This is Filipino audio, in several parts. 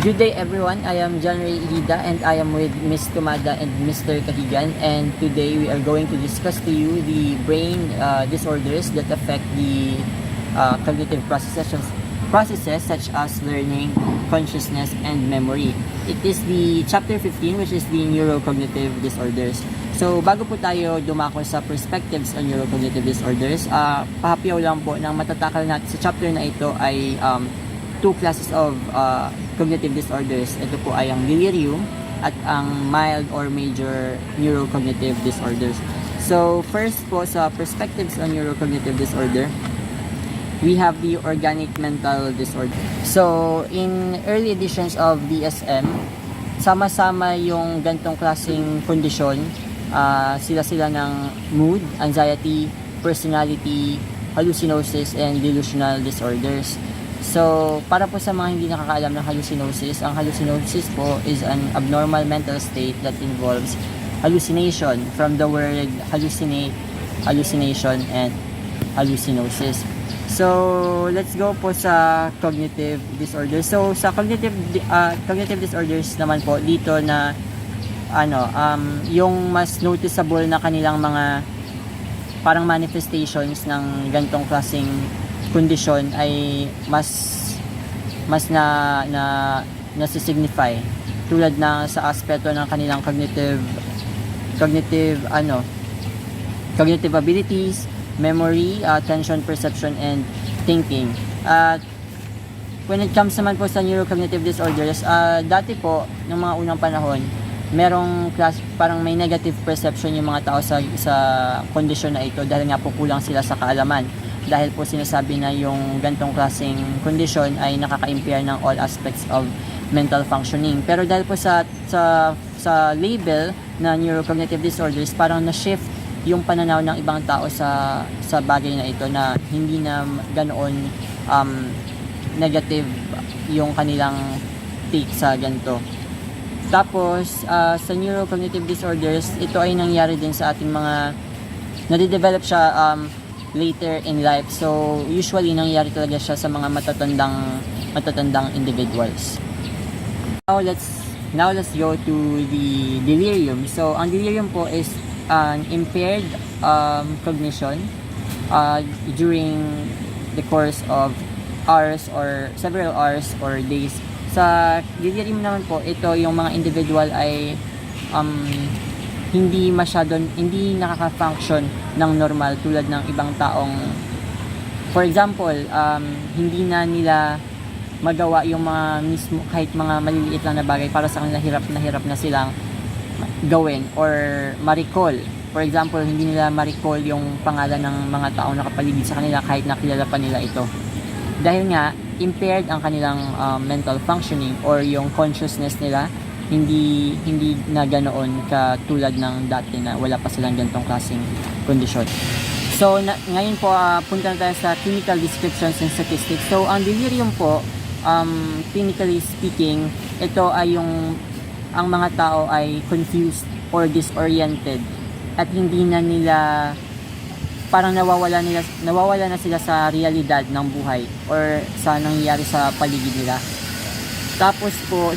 Good day everyone, I am John Ray Ida and I am with Ms. Tumada and Mr. Kahigan, and today we are going to discuss to you the brain disorders that affect the cognitive processes such as learning, consciousness, and memory. It is the chapter 15, which is the neurocognitive disorders. So bago po tayo dumako sa perspectives on neurocognitive disorders, pahapyaw lang po ng matatakal natin sa chapter na ito ay two classes of cognitive disorders. Ito po ay ang delirium at ang mild or major neurocognitive disorders. So first po sa perspectives on neurocognitive disorder, we have the organic mental disorder. So in early editions of DSM, sama-sama yung gantong klaseng kondisyon, sila ng mood, anxiety, personality, hallucinosis, and delusional disorders. So, para po sa mga hindi nakakaalam ng hallucinosis, ang hallucinosis po is an abnormal mental state that involves hallucination, from the word hallucinate, hallucination, and hallucinosis. So, let's go po sa cognitive disorders. So, sa cognitive disorders naman po, dito na yung mas noticeable na kanilang mga parang manifestations ng gantong klaseng kondisyon ay mas nasisignify tulad na sa aspeto ng kanilang cognitive abilities, memory, attention, perception, and thinking. When it comes naman po sa neurocognitive disorders, dati po ng mga unang panahon, merong parang may negative perception yung mga tao sa kondisyon na ito dahil nga po kulang sila sa kaalaman. Dahil po sinasabi na yung gantong klaseng kondisyon ay nakaka-impair ng all aspects of mental functioning. Pero dahil po sa label na neurocognitive disorders, parang na-shift yung pananaw ng ibang tao sa bagay na ito, na hindi na ganoon negative yung kanilang take sa ganito. Tapos sa neurocognitive disorders, ito ay nangyari din sa ating mga nade-develop siya later in life. So usually nangyayari talaga siya sa mga matatandang individuals. Now let's go to the delirium. So ang delirium po is an impaired cognition during the course of hours or several hours or days. Sa delirium naman po, ito yung mga individual ay hindi nakaka-function ng normal tulad ng ibang taong, for example, hindi na nila magawa yung mga mismo, kahit mga maliliit lang na bagay para sa kanila, hirap na silang gawin or ma-recall. For example, hindi nila ma-recall yung pangalan ng mga taong nakapaligid sa kanila kahit nakilala pa nila ito. Dahil nga, impaired ang kanilang mental functioning or yung consciousness nila, hindi na ganoon katulad ng dati na wala pa silang ganitong klaseng kondisyon. So ngayon po punta na tayo sa clinical descriptions and statistics. So ang delirium po, clinically speaking, ito ay ang mga tao ay confused or disoriented at hindi na nila, parang nawawala na sila sa realidad ng buhay or sa nangyayari sa paligid nila. Tapos po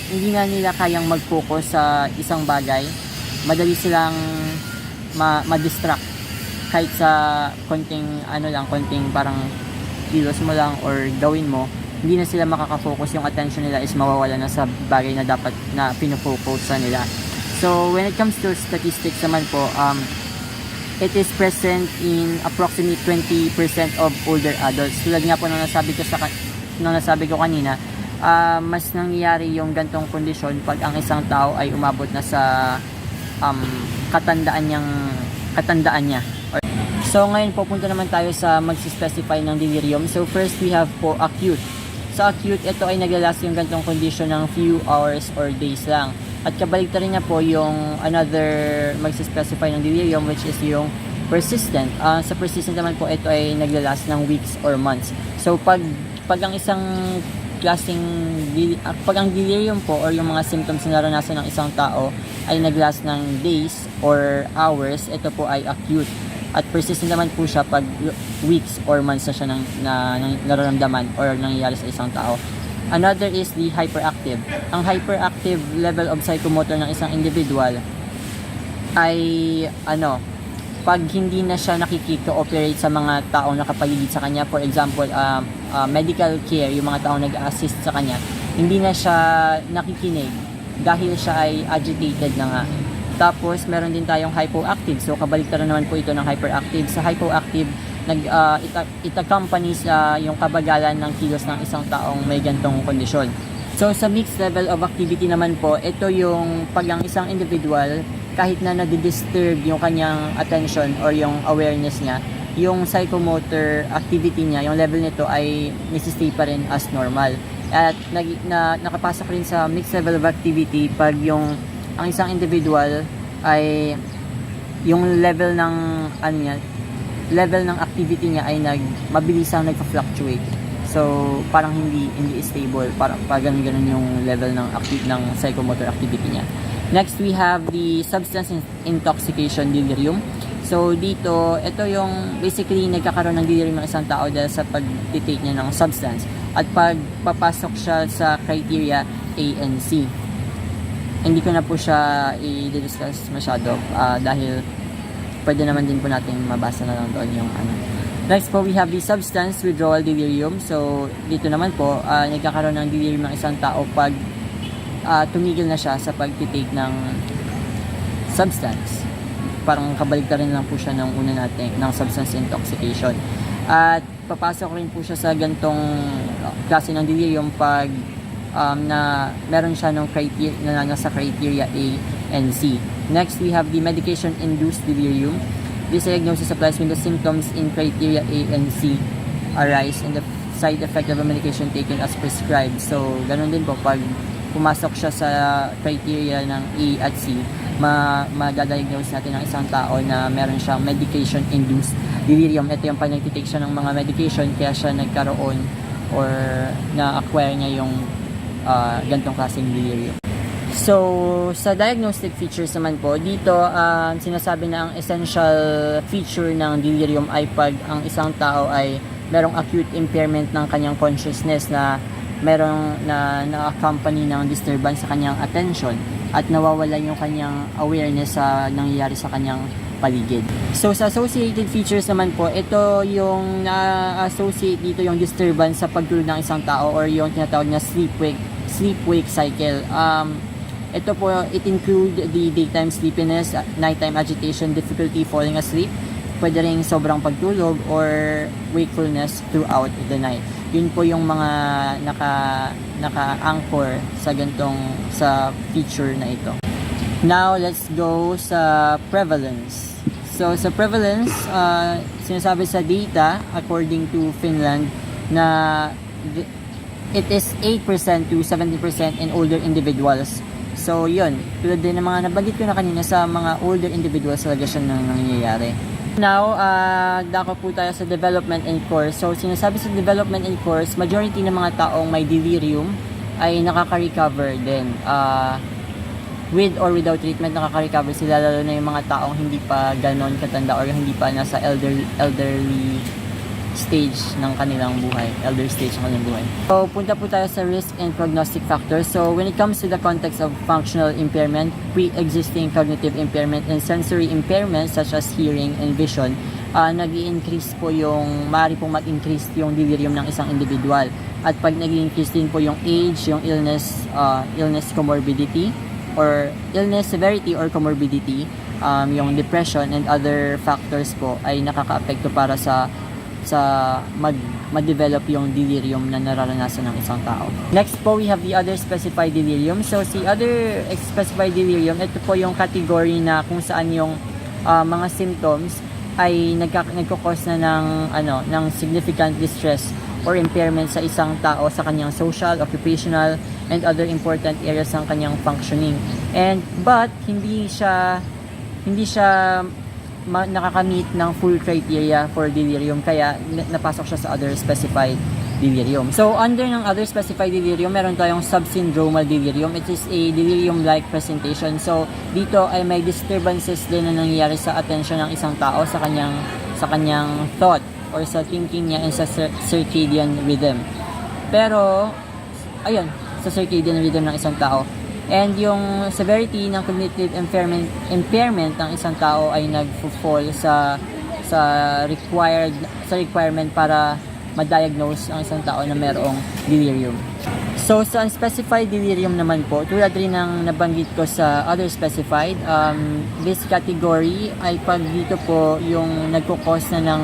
hindi na nila kayang mag-focus sa isang bagay. Madali silang ma-distract kahit sa konting parang kilos mo lang or gawin mo, hindi na sila makaka-focus. Yung attention nila is mawawala na sa bagay na dapat na pinofocus sa nila. So when it comes to statistics naman po, it is present in approximately 20% of older adults. Tulad nga po nung nasabi ko kanina, mas nangyayari yung gantong kondisyon pag ang isang tao ay umabot na sa katandaan niya. So ngayon pupunta naman tayo sa magsi-specify ng delirium. So first we have po acute. Sa acute, ito ay naglalast yung gantong kondisyon ng few hours or days lang. At kabaligtaran niya po yung another magsi-specify ng delirium, which is yung persistent. Sa persistent naman po, ito ay naglalast ng weeks or months. So pag ang isang pag ang delirium po or yung mga symptoms na naranasan ng isang tao ay naglast ng days or hours, ito po ay acute. At persistent naman po siya pag weeks or months na siya nararamdaman or nangyayari sa isang tao. Another is the hyperactive. Ang hyperactive level of psychomotor ng isang individual ay pag hindi na siya nakikiko-operate sa mga taong nakapaligid sa kanya, for example, medical care, yung mga taong nag-assist sa kanya, hindi na siya nakikinig dahil siya ay agitated na nga. Tapos, meron din tayong hypoactive. So, kabaliktaran naman po ito ng hyperactive. Sa hypoactive, it accompanies yung kabagalan ng kilos ng isang taong may gantong kondisyon. So, sa mixed level of activity naman po, ito yung pag ang isang individual, kahit na nadidisturb yung kanyang attention or yung awareness niya, yung psychomotor activity niya, yung level nito ay nisistay pa rin as normal. At nakapasok rin sa mixed level of activity pag ang isang individual ay yung level ng level ng activity niya ay mabilisang nagfa-fluctuate. So parang hindi stable, parang ganun yung level ng psychomotor activity niya. Next, we have the substance intoxication delirium. So, dito, ito yung basically nagkakaroon ng delirium ng isang tao dahil sa pag-take niya ng substance. At pagpapasok siya sa criteria A and C. Hindi ko na po siya i-discuss masyado dahil pwede naman din po natin mabasa na lang doon yung Next po, we have the substance withdrawal delirium. So, dito naman po, nagkakaroon ng delirium ng isang tao pag tumigil na siya sa pag-take ng substance. Parang kabaligtaran lang po siya ng una natin ng substance intoxication. At papasok rin po siya sa gantong klase ng delirium pag na meron siya ng criteria na nasa criteria A and C. Next, we have the medication-induced delirium. This diagnosis applies when the symptoms in criteria A and C arise and the side effect of a medication taken as prescribed. So, ganun din po pag pumasok siya sa criteria ng A at C, magadiagnose natin ng isang tao na meron siyang medication-induced delirium. Ito yung pag nagtitake siya ng mga medication kaya siya nagkaroon or na-acquire niya yung gantong klaseng delirium. So, sa diagnostic features naman po, dito sinasabi na ang essential feature ng delirium ay pag ang isang tao ay merong acute impairment ng kanyang consciousness na merong na-accompany ng disturbance sa kanyang attention at nawawala yung kanyang awareness sa nangyayari sa kanyang paligid. So, sa associated features naman po, ito yung na-associate dito yung disturbance sa pagtulog ng isang tao or yung tinatawag na sleep-wake cycle. Ito po, it include the daytime sleepiness, nighttime agitation, difficulty falling asleep, pwede rin sobrang pagtulog or wakefulness throughout the night. Yun po yung mga naka-anchor sa feature na ito. Now, let's go sa prevalence. So, sa prevalence, sinasabi sa data, according to Finland, na it is 8% to 70% in older individuals. So, yun. Tulad din ng mga nabanggit ko na kanina sa mga older individuals talaga siya nang nangyayari. Now, dako po tayo sa development and course. So, sinasabi sa development and course, majority ng mga taong may delirium ay nakaka-recover din. With or without treatment, nakaka-recover sila, lalo na yung mga taong hindi pa ganon katanda or hindi pa nasa elderly stage ng kanilang buhay. Elder stage ng kanilang buhay. So, punta po tayo sa risk and prognostic factors. So, when it comes to the context of functional impairment, pre-existing cognitive impairment, and sensory impairment such as hearing and vision, nag-i-increase po maaari pong mag-increase yung delirium ng isang individual. At pag nag-i-increase din po yung age, yung illness comorbidity, or illness severity or comorbidity, yung depression and other factors po ay nakaka-apekto para sa mag-develop yung delirium na nararanasan ng isang tao. Next po, we have the other specified delirium. So, si other specified delirium, ito po yung category na kung saan yung mga symptoms ay nagko-cause na ng significant distress or impairment sa isang tao sa kanyang social, occupational, and other important areas ng kanyang functioning. But hindi siya nakakamit ng full criteria for delirium, kaya napasok siya sa other specified delirium. So, under ng other specified delirium, meron tayong subsyndromal delirium. It is a delirium-like presentation. So, dito ay may disturbances din na nangyayari sa attention ng isang tao sa kanyang thought or sa thinking niya and sa circadian rhythm. Pero, sa circadian rhythm ng isang tao. And yung severity ng cognitive impairment ng isang tao ay nag-fall sa requirement para ma-diagnose ang isang tao na mayroong delirium. So, sa unspecified delirium naman po, tulad rin ng nabanggit ko sa other specified, this category ay pag dito po yung nagkukos na ng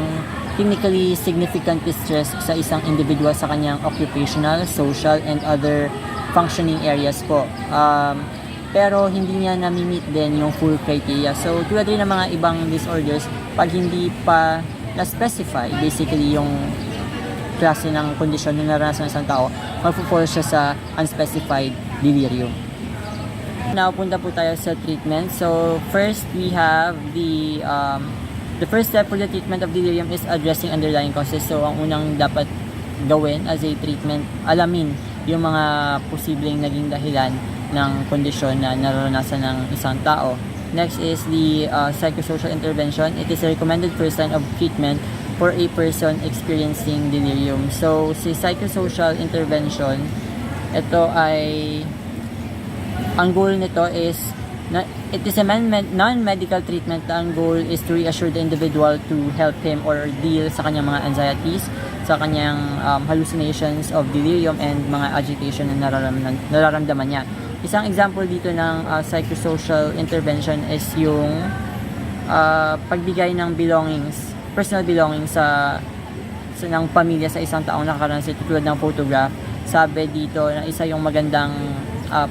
clinically significant distress sa isang individual sa kanyang occupational, social, and other functioning areas po. Pero hindi niya nami-meet din yung full criteria. So, tulad rin ng mga ibang disorders, pag hindi pa na-specify, basically yung klase ng kondisyon na naranasan ng isang tao, mag-fall siya sa unspecified delirium. Now, punta po tayo sa treatment. So, first, we have the first step for the treatment of delirium is addressing underlying causes. So, ang unang dapat gawin as a treatment, alamin yung mga posibleng naging dahilan ng kondisyon na naranasan ng isang tao. Next is the psychosocial intervention. It is a recommended first line of treatment for a person experiencing delirium. So, si psychosocial intervention, ito ay, ang goal nito is, it is a non-medical treatment. Ang goal is to reassure the individual to help him or deal sa kanyang mga anxieties, sa kanyang hallucinations of delirium and mga agitation na nararamdaman niya. Isang example dito ng psychosocial intervention is yung pagbigay ng belongings, personal belongings sa ng pamilya sa isang taong nakakaranas ito, tulad ng photograph. Sabi dito na isa yung magandang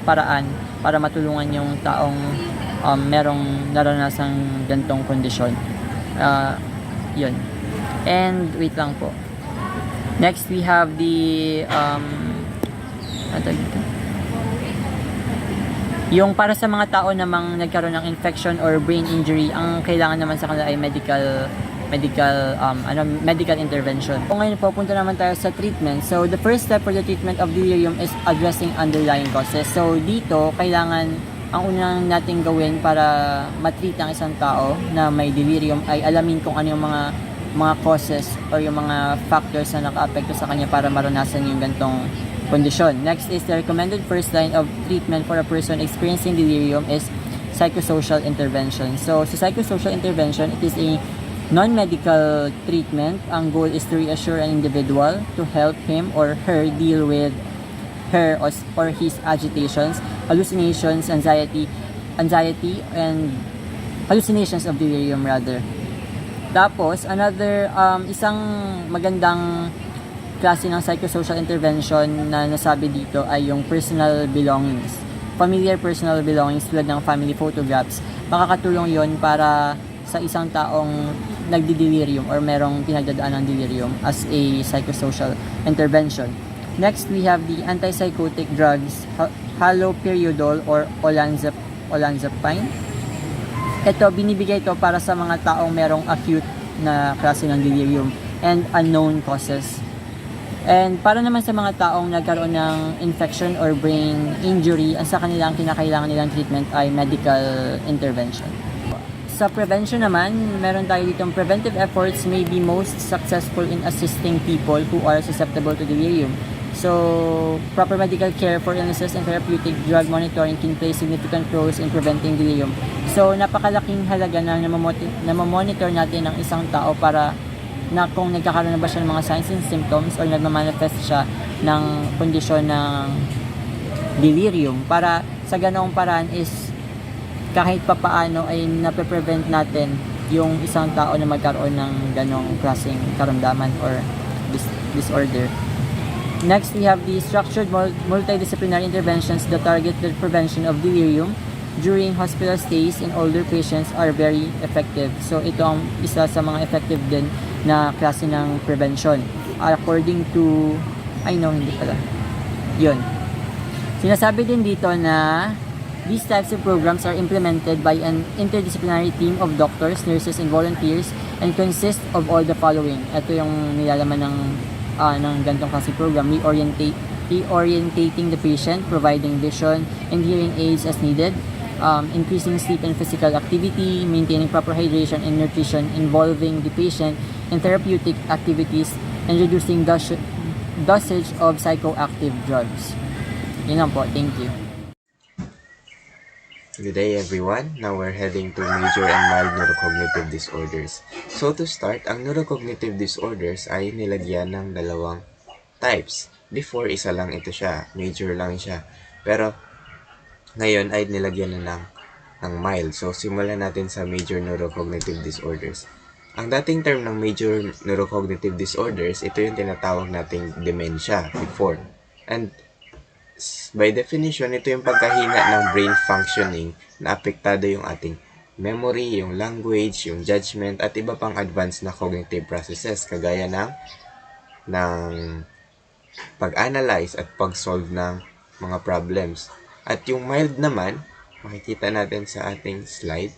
paraan para matulungan yung taong merong naranasang gantong kondisyon. Yun. And wait lang po. Next, we have the yung para sa mga tao namang nagkaroon ng infection or brain injury, ang kailangan naman sa kanila ay medical intervention. So, ngayon po, punta naman tayo sa treatment. So, the first step for the treatment of delirium is addressing underlying causes. So, dito, kailangan, ang unang nating gawin para matreat ang isang tao na may delirium ay alamin kung ano yung mga causes or yung mga factors na naka-apekto sa kanya para maranasan yung gantong kondisyon. Next is the recommended first line of treatment for a person experiencing delirium is psychosocial intervention. So, sa psychosocial intervention, it is a non-medical treatment. Ang goal is to reassure an individual to help him or her deal with her or his agitations, hallucinations, anxiety, and hallucinations of delirium rather. Tapos, another, isang magandang klase ng psychosocial intervention na nasabi dito ay yung personal belongings. Familiar personal belongings tulad ng family photographs. Makakatulong yon para sa isang taong nagdi-delirium or merong pinagdadaan ng delirium as a psychosocial intervention. Next, we have the antipsychotic drugs, haloperidol or olanzapine. Ito, binibigay ito para sa mga taong merong acute na klase ng delirium and unknown causes. And para naman sa mga taong nagkaroon ng infection or brain injury, ang sa kanilang kinakailangan nilang treatment ay medical intervention. Sa prevention naman, meron tayo ditong preventive efforts may be most successful in assisting people who are susceptible to delirium. So, proper medical care for illnesses and therapeutic drug monitoring can play significant roles in preventing delirium. So, napakalaking halaga na namamonitor natin ng isang tao para na kung nagkakaroon na ba siya ng mga signs and symptoms or nagmamanifest siya ng kondisyon ng delirium, para sa ganoong paraan is kahit papaano ay nape-prevent natin yung isang tao na magkaroon ng ganong klaseng karamdaman or disorder. Next, we have the structured multidisciplinary interventions that target the prevention of delirium during hospital stays in older patients are very effective. So, ito ang isa sa mga effective din na klase ng prevention. According to, hindi pala. Yun. Sinasabi din dito na these types of programs are implemented by an interdisciplinary team of doctors, nurses, and volunteers and consist of all the following. Ito yung nilalaman ng ganitong klase program. Reorientating the patient, providing vision and hearing aids as needed, increasing sleep and physical activity, maintaining proper hydration and nutrition, involving the patient in therapeutic activities, and reducing dosage of psychoactive drugs. Yun lang po. Thank you. Good day everyone. Now we're heading to major and mild neurocognitive disorders. So to start, ang neurocognitive disorders ay nilagyan ng dalawang types. Before, isa lang ito siya. Major lang siya. Pero ngayon ay nilagyan na ng mild. So simulan natin sa major neurocognitive disorders. Ang dating term ng major neurocognitive disorders, ito yung tinatawag nating dementia before. And by definition, ito yung pagkahina ng brain functioning na apektado yung ating memory, yung language, yung judgment, at iba pang advanced na cognitive processes kagaya ng pag-analyze at pag-solve ng mga problems. At yung mild naman, makikita natin sa ating slide.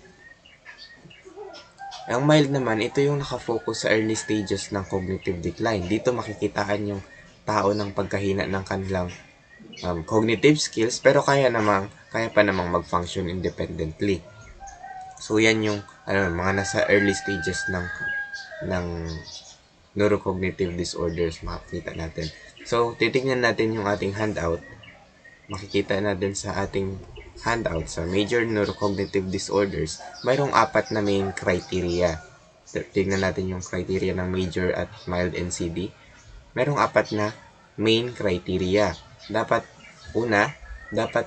Ang mild naman, ito yung nakafocus sa early stages ng cognitive decline. Dito makikitaan yung tao ng pagkahina ng kanilang cognitive skills, pero kaya pa namang mag-function independently. So yan yung mga nasa early stages ng neurocognitive disorders, makikita natin. So titingnan natin yung ating handout. Makikita natin sa ating handout sa major neurocognitive disorders, mayroong 4 na main criteria. Tingnan natin yung criteria ng major at mild NCD. Mayroong 4 na main criteria. Dapat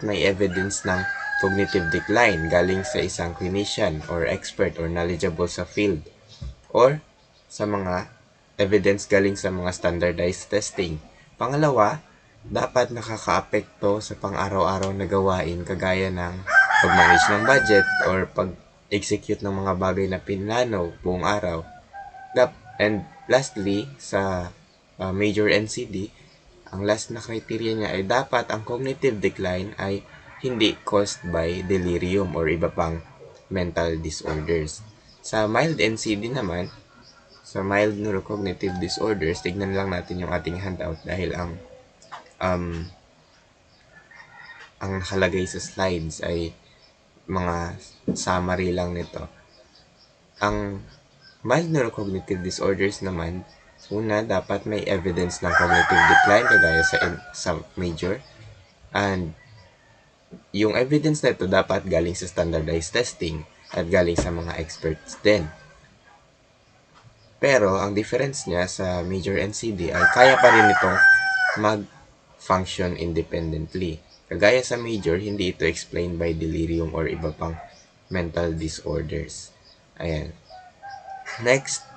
may evidence ng cognitive decline galing sa isang clinician or expert or knowledgeable sa field, or sa mga evidence galing sa mga standardized testing. Pangalawa, dapat nakakaapekto sa pang-araw-araw na gawain kagaya ng pag-manage ng budget or pag-execute ng mga bagay na pinlano buong araw. And lastly, sa major NCD, ang last na criteria niya ay dapat ang cognitive decline ay hindi caused by delirium or iba pang mental disorders. Sa mild NCD naman, sa mild neurocognitive disorders, tignan lang natin yung ating handout dahil ang nakalagay sa slides ay mga summary lang nito. Ang mild neurocognitive disorders naman, una, dapat may evidence ng cognitive decline kagaya sa major. And yung evidence na ito dapat galing sa standardized testing at galing sa mga experts din. Pero ang difference niya sa major NCD ay kaya pa rin itong mag-function independently. Kagaya sa major, hindi ito explained by delirium or iba pang mental disorders. Ayan. Next,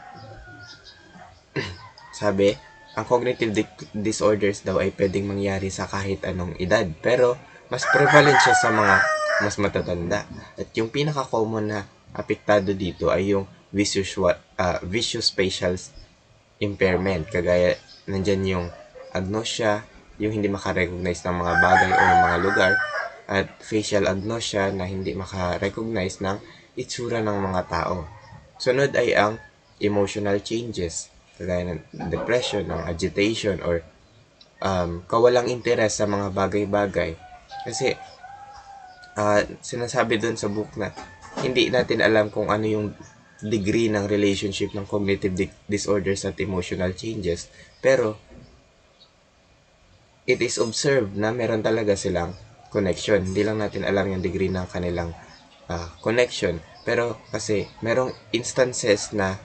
sabi, ang cognitive disorders daw ay pwedeng mangyari sa kahit anong edad, pero mas prevalent siya sa mga mas matatanda. At yung pinaka-common na apektado dito ay yung visuospatial impairment. Kagaya, nandyan yung agnosia, yung hindi makarecognize ng mga bagay o mga lugar, at facial agnosia na hindi makarecognize ng itsura ng mga tao. Sunod ay ang emotional changes, kagaya ng depression, ng agitation, or kawalang interes sa mga bagay-bagay. Kasi sinasabi doon sa book na hindi natin alam kung ano yung degree ng relationship ng cognitive disorders at emotional changes, pero it is observed na meron talaga silang connection. Hindi lang natin alam yung degree ng kanilang connection, pero kasi merong instances na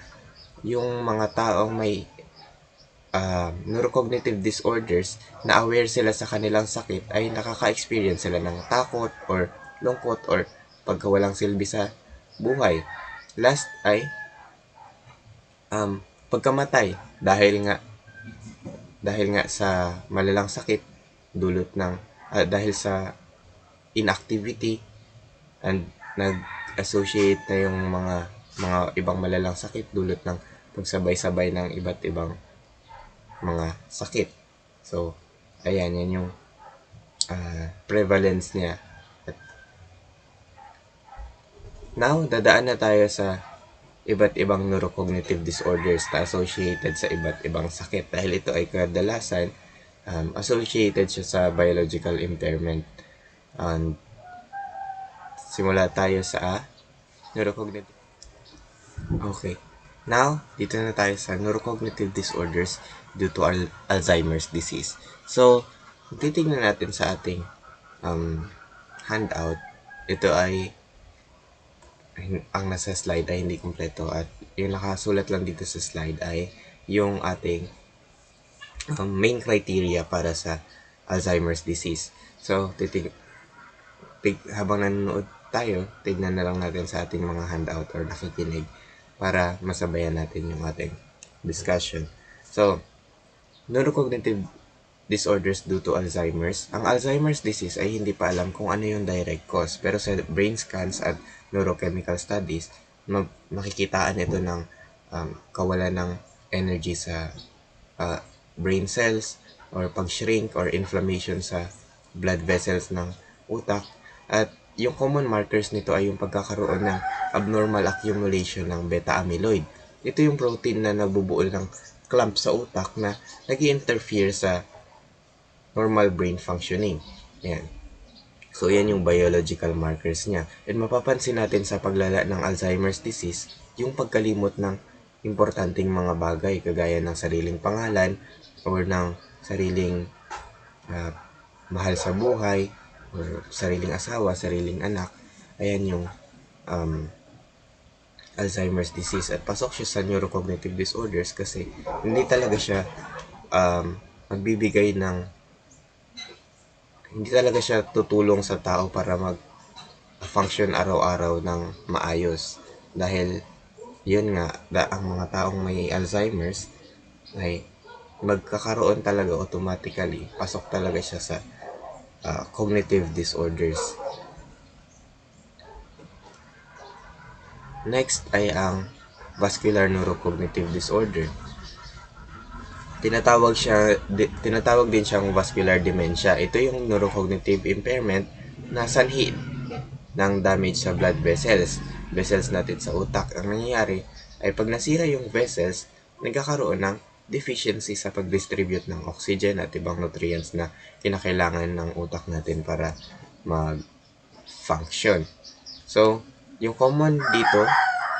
yung mga taong may neurocognitive disorders na aware sila sa kanilang sakit ay nakaka-experience sila ng takot or lungkot or pagkawalang silbi sa buhay. Last ay pagkamatay dahil nga sa malalang sakit dulot ng dahil sa inactivity, and nag-associate na yung mga ibang malalang sakit dulot ng pagsabay-sabay ng iba't ibang mga sakit. So, ayan, yan yung prevalence niya. Now, dadaan na tayo sa iba't ibang neurocognitive disorders na associated sa iba't ibang sakit dahil ito ay kadalasan associated siya sa biological impairment. And simula tayo sa neurocognitive. Okay. Now, dito na tayo sa neurocognitive disorders due to Alzheimer's disease. So, Kung titingnan natin sa ating handout, ito ay ang nasa slide ay hindi kumpleto at yung nakasulat lang dito sa slide ay yung ating main criteria para sa Alzheimer's disease. So, habang nanonood tayo, tignan na lang natin sa ating mga handout or nakikinig para masabayan natin yung ating discussion. So, neurocognitive disorders due to Alzheimer's. Ang Alzheimer's disease ay hindi pa alam kung ano yung direct cause. Pero sa brain scans at neurochemical studies, makikitaan ito ng kawalan ng energy sa brain cells or pag-shrink or inflammation sa blood vessels ng utak. At yung common markers nito ay yung pagkakaroon ng abnormal accumulation ng beta-amyloid. Ito yung protein na nagbubuo ng clump sa utak na nag-interfere sa normal brain functioning. Yan. So, yan yung biological markers niya. And mapapansin natin sa paglala ng Alzheimer's disease, yung pagkalimot ng importanteng mga bagay kagaya ng sariling pangalan or ng sariling mahal sa buhay or sariling asawa, sariling anak. Ayan yung Alzheimer's disease at pasok siya sa neurocognitive disorders kasi hindi talaga siya magbibigay ng hindi talaga siya tutulong sa tao para mag-function araw-araw ng maayos. Dahil, yun nga, ang mga taong may Alzheimer's ay magkakaroon talaga automatically, pasok talaga siya sa cognitive disorders. Next ay ang vascular neurocognitive disorder. Tinatawag din siyang vascular dementia. Ito yung neurocognitive impairment na sanhi ng damage sa blood vessels natin sa utak. Ang nangyayari ay pag nasira yung vessels, nagkakaroon ng deficiency sa pag-distribute ng oxygen at ibang nutrients na kinakailangan ng utak natin para mag-function. So, yung common dito,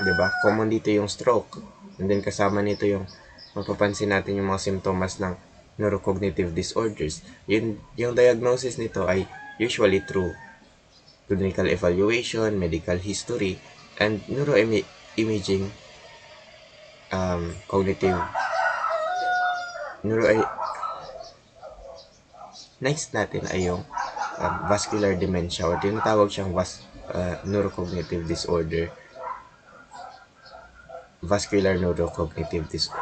'di ba? Common dito yung stroke. And then kasama nito yung mapapansin natin yung mga simptomas ng neurocognitive disorders. Yung diagnosis nito ay usually through clinical evaluation, medical history, and neuroimaging cognitive Next natin ay yung vascular dementia or tinatawag siyang neurocognitive disorder. Vascular neurocognitive disorder.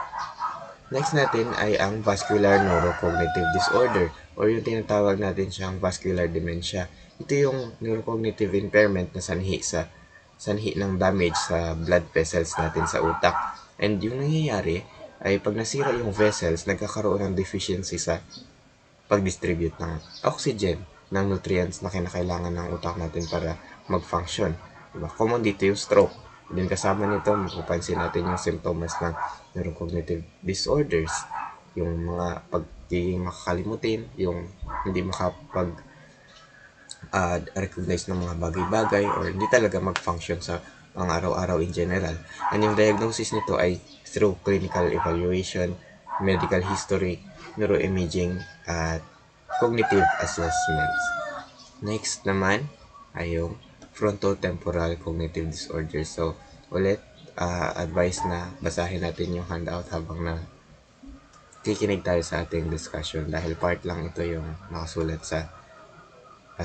Next natin ay ang vascular neurocognitive disorder or yung tinatawag natin siyang vascular dementia. Ito yung neurocognitive impairment na sanhi ng damage sa blood vessels natin sa utak. And yung nangyayari ay pag nasira yung vessels, nagkakaroon ng deficiency sa pag-distribute ng oxygen, ng nutrients na kinakailangan ng utak natin para mag-function. Diba? Common dito yung stroke. Then kasama nito, mapapansin natin yung symptoms ng neurocognitive disorders, yung mga pagiging makakalimutin, yung hindi recognize ng mga bagay-bagay or hindi talaga mag-function sa mga araw-araw in general. And yung diagnosis nito ay through clinical evaluation, medical history, neuroimaging, at cognitive assessments. Next naman ay yung frontotemporal cognitive disorder. So, ulit, advice na basahin natin yung handout habang na kikinig tayo sa ating discussion dahil part lang ito yung nakasulat sa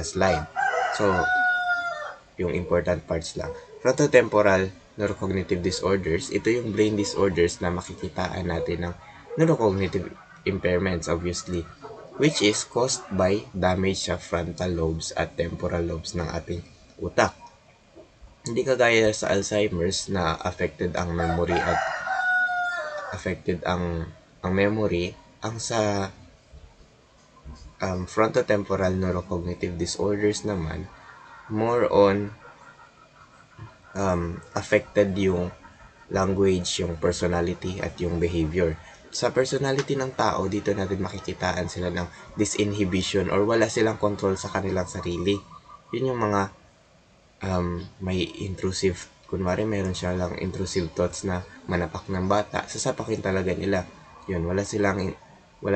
slide. So, yung important parts lang. Frontotemporal neurocognitive disorders, ito yung brain disorders na makikitaan natin ng neurocognitive impairments obviously, which is caused by damage sa frontal lobes at temporal lobes ng ating utak. Hindi kagaya sa Alzheimer's na affected ang memory ang sa frontotemporal neurocognitive disorders naman more on affected yung language, yung personality at yung behavior. Sa personality ng tao, dito natin makikitaan sila ng disinhibition or wala silang control sa kanilang sarili. Yun yung mga may intrusive, kunwari meron siya lang intrusive thoughts na manapak ng bata, sasapakin talaga nila. Yun, wala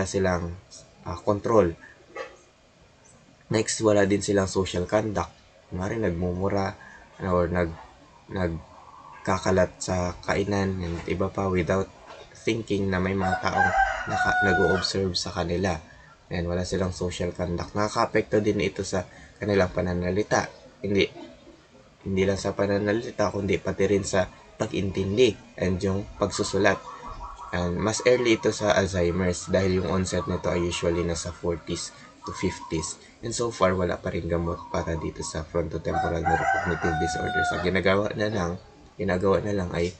silang control Next, wala din silang social conduct. Kunwari, nagmumura or nagkakalat sa kainan and iba pa without thinking na may mga taong nag-o-observe sa kanila. And wala silang social conduct. Nakaka-apekto din ito sa kanilang pananalita. Hindi lang sa pananalita, kundi pati rin sa pag-intindi and yung pagsusulat. And mas early ito sa Alzheimer's dahil yung onset nito ay usually nasa 40s to 50s. And so far, wala pa rin gamot para dito sa frontotemporal neurocognitive disorders. Ang ginagawa na lang ay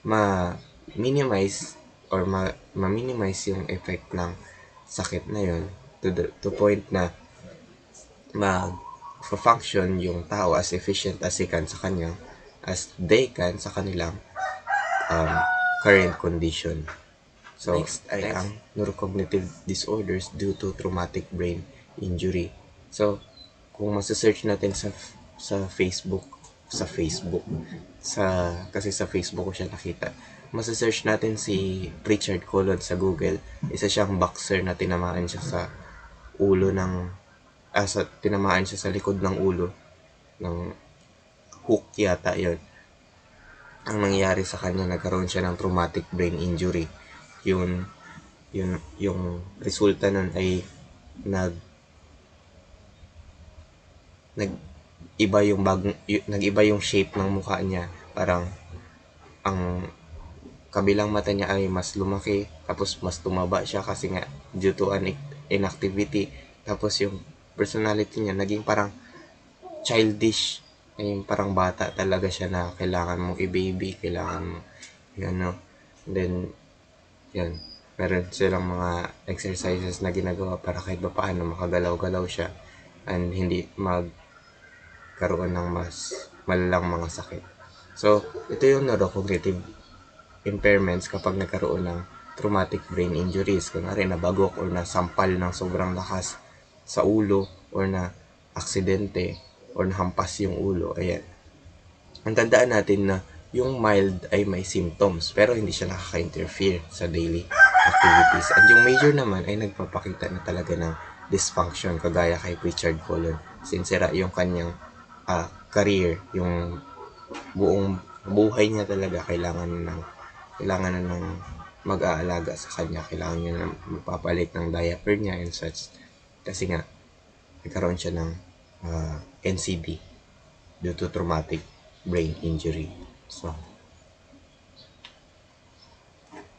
ma-minimize or ma-minimize yung effect ng sakit na yun to point na mag-function yung tao as efficient as they can sa kanilang current condition. So, next ay ang neurocognitive disorders due to traumatic brain injury. So, kung masasearch natin sa Facebook, kasi sa Facebook ko siya nakita, masasearch natin si Richard Colon sa Google. Isa siyang boxer na tinamaan siya sa ulo tinamaan siya sa likod ng ulo ng hook yata yon. Ang nangyari sa kanya, nagkaroon siya ng traumatic brain injury. Yung resulta nun ay nag-iba yung shape ng mukha niya. Parang ang kabilang mata niya ay mas lumaki, tapos mas tumaba siya kasi nga due to an inactivity. Tapos yung personality niya naging parang childish, ay parang bata talaga siya na kailangan mong i-baby, kailangan mo then yan, meron silang mga exercises na ginagawa para kahit paano makagalaw-galaw siya and hindi magkaroon ng mas malalang mga sakit. So, ito yung neurocognitive impairments kapag nagkaroon ng traumatic brain injuries. Kunwari, nabagok or nasampal ng sobrang lakas sa ulo or na aksidente or nahampas yung ulo. Ayan. Ang tandaan natin na yung mild ay may symptoms pero hindi siya nakaka-interfere sa daily activities. At yung major naman ay nagpapakita na talaga ng dysfunction kagaya kay Richard Colon. Sinsira yung kanyang career, yung buong buhay niya talaga kailangan na ng mag-aalaga sa kanya. Kailangan niya na mapapalit ng diaper niya and such. Kasi nga, nagkaroon siya ng NCD due to traumatic brain injury. So,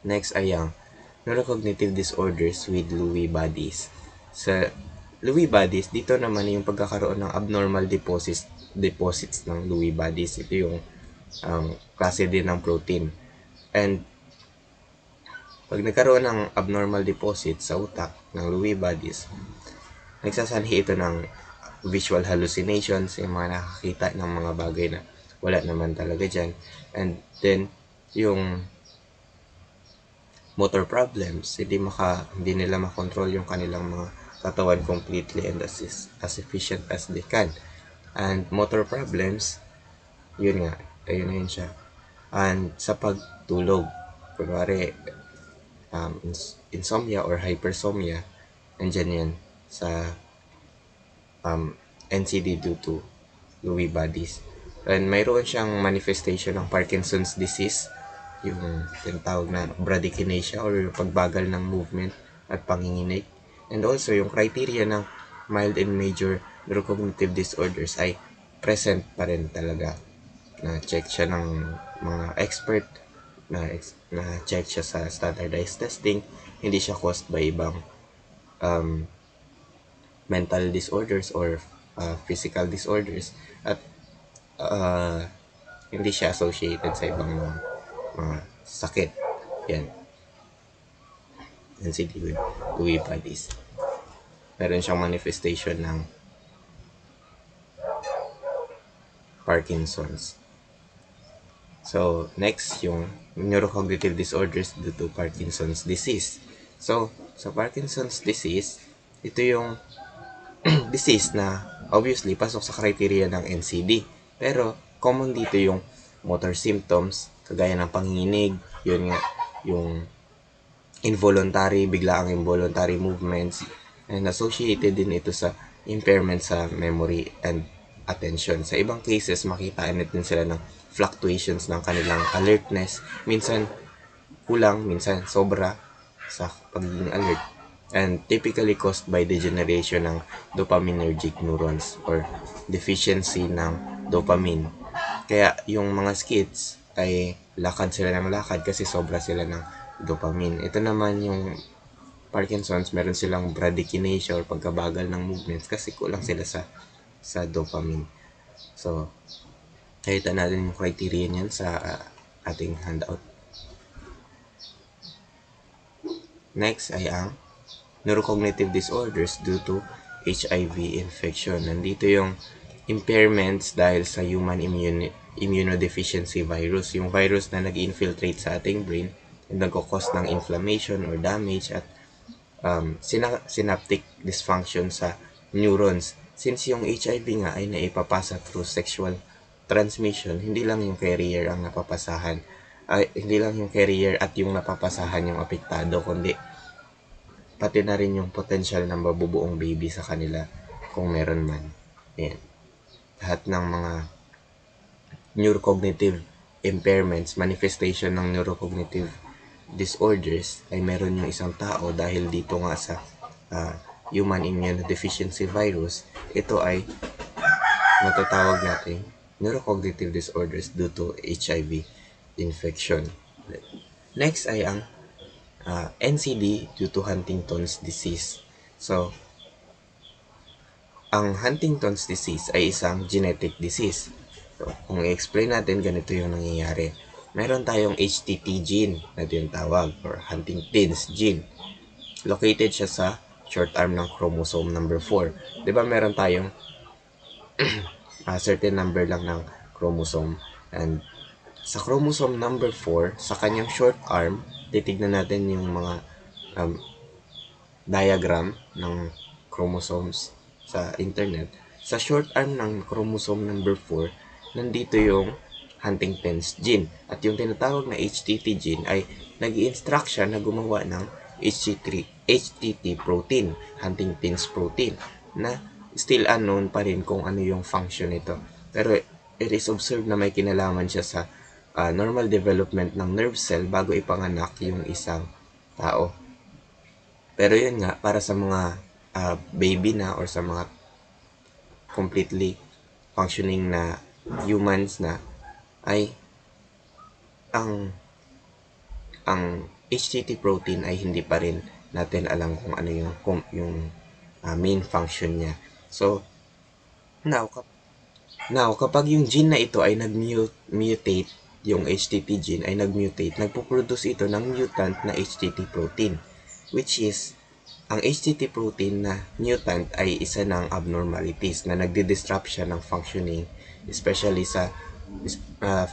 next ay ang neurocognitive disorders with Lewy bodies. Sa Lewy bodies, dito naman yung pagkakaroon ng abnormal deposits ng Lewy bodies. Ito yung klase din ng protein. And pag nagkaroon ng abnormal deposits sa utak ng Lewy bodies, nagsasanhi ito ng visual hallucinations, yung mga nakakita ng mga bagay na wala naman talaga dyan. And then, yung motor problems, hindi nila makontrol yung kanilang mga katawan completely and as efficient as they can. And motor problems, ayun na yun siya. And sa pagtulog, kunwari, insomnia or hypersomnia, andyan yan sa NCD due to Lewy bodies. And mayroon siyang manifestation ng Parkinson's disease, yung tinatawag na bradykinesia or pagbagal ng movement at panginginig. And also, yung criteria ng mild and major neurocognitive disorders ay present pa rin talaga. Na-check siya ng mga expert, na-check siya sa standardized testing, hindi siya caused by ibang mental disorders or physical disorders, at hindi siya associated sa ibang mga sakit. Yan. NCD with Lewy bodies. Meron siyang manifestation ng Parkinson's. So, next, yung neurocognitive disorders due to Parkinson's disease. So, sa Parkinson's disease, ito yung disease na obviously pasok sa criteria ng NCD. Pero, common dito yung motor symptoms, kagaya ng panginginig, yun nga, yung biglaang involuntary movements, And associated din ito sa impairment sa memory and attention. Sa ibang cases, makitaan din sila ng fluctuations ng kanilang alertness. Minsan kulang, minsan sobra sa pagiging alert. And typically caused by degeneration ng dopaminergic neurons or deficiency ng dopamine. Kaya yung mga skids ay lakad sila ng lakad kasi sobra sila ng dopamine. Ito naman yung Parkinson's, meron silang bradykinesia or pagkabagal ng movements kasi kulang sila sa dopamine. So, nakita natin yung criteria niyan sa ating handout. Next ay ang neurocognitive disorders due to HIV infection. Nandito yung impairments dahil sa human immunodeficiency virus. Yung virus na nag-infiltrate sa ating brain and nagkakos ng inflammation or damage at synaptic dysfunction sa neurons. Since yung HIV nga ay naipapasa through sexual transmission, hindi lang yung carrier ang napapasahan. Hindi lang yung carrier at yung napapasahan yung apektado, kundi pati na rin yung potential ng mabubuong baby sa kanila kung meron man. Ayan. Lahat ng mga neurocognitive impairments, manifestation ng neurocognitive disorders ay meron yung isang tao dahil dito nga sa human immunodeficiency virus, ito ay matatawag natin neurocognitive disorders due to HIV infection. Next ay ang NCD due to Huntington's disease. So, ang Huntington's disease ay isang genetic disease. So, kung i-explain natin, ganito yung nangyayari. Meron tayong HTT gene na tinatawag or Huntington's gene. Located siya sa short arm ng chromosome number 4. 'Di ba meron tayong certain number lang ng chromosome, and sa chromosome number 4 sa kanyang short arm, titignan natin yung mga diagram ng chromosomes sa internet. Sa short arm ng chromosome number 4, nandito yung Huntington's gene. At yung tinatawag na HTT gene ay nag-i-instruct siya na gumawa ng HTT protein, Huntington's protein, na still unknown pa rin kung ano yung function nito. Pero it is observed na may kinalaman siya sa normal development ng nerve cell bago ipanganak yung isang tao. Pero yun nga, para sa mga baby na or sa mga completely functioning na humans na, ay ang HTT protein ay hindi pa rin natin alam kung ano yung main function niya. So, now kapag yung gene na ito ay nag-mutate, yung HTT gene ay nag-mutate, nagpo-produce ito ng mutant na HTT protein, which is, ang HTT protein na mutant ay isa ng abnormalities na nagdi-disrupt siya ng functioning, especially sa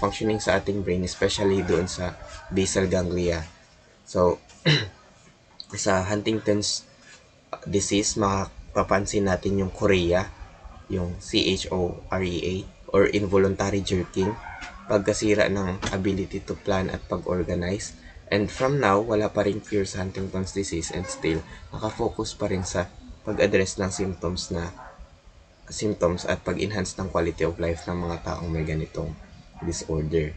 functioning sa ating brain, especially doon sa basal ganglia. So, sa Huntington's disease, makapapansin natin yung chorea, yung CHOREA, or involuntary jerking, pagkasira ng ability to plan at pag-organize. And from now, wala pa rin cure sa Huntington's disease, and still, nakafocus pa rin sa pag-address ng symptoms at pag-enhance ng quality of life ng mga taong may ganitong disorder.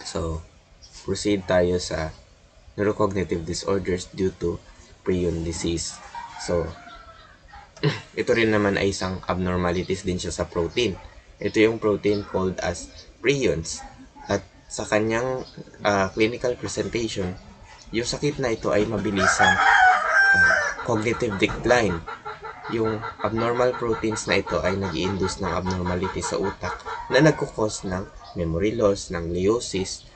So, proceed tayo sa neurocognitive disorders due to prion disease. So, ito rin naman ay isang abnormalities din siya sa protein. Ito yung protein called as prions. At sa kanyang clinical presentation, yung sakit na ito ay mabilisang cognitive decline. Yung abnormal proteins na ito ay nag-i-induce ng abnormality sa utak na nagkukos ng memory loss, ng gliosis,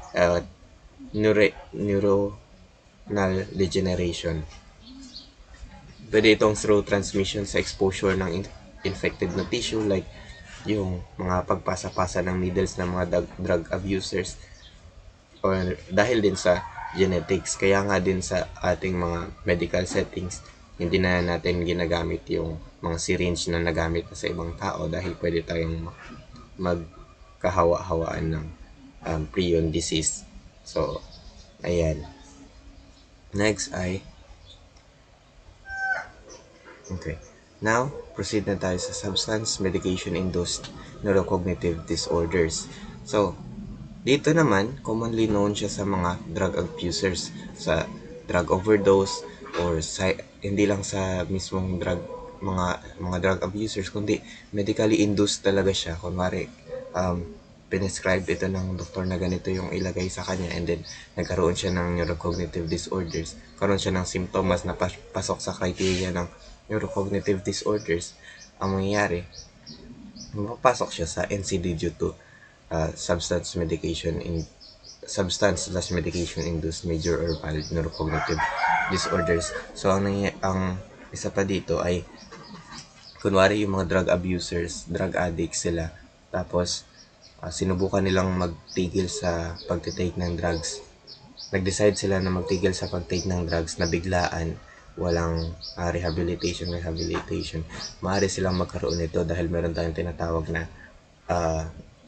neuronal degeneration. Pwede itong through transmission sa exposure ng infected na tissue, like yung mga pagpasa-pasa ng needles ng mga drug abusers, or dahil din sa genetics. Kaya nga din sa ating mga medical settings, hindi na natin ginagamit yung mga syringe na nagamit na sa ibang tao dahil pwede tayong magkahawa-hawaan ng prion disease. So, ayan. Next ay Okay. Now, proceed na tayo sa substance medication-induced neurocognitive disorders. So, dito naman, commonly known siya sa mga drug abusers, sa drug overdose, or sa, hindi lang sa mismong drug, mga drug abusers, kundi medically induced talaga siya. Kunwari, pinescribe ito ng doktor na ganito yung ilagay sa kanya, and then nagkaroon siya ng neurocognitive disorders. Karoon siya ng symptoms na pasok sa criteria ng neurocognitive disorders. Ang mangyayari, mapapasok siya sa NCD due to substance medication induced major or mild neurocognitive disorders. So ang isa pa dito ay kunwari yung mga drug abusers, drug addicts sila, tapos sinubukan nilang magtigil sa pagtitake ng drugs. Nag-decide sila na magtigil sa pagtake ng drugs na biglaan, walang rehabilitation. Maaari silang magkaroon nito dahil meron tayong tinatawag na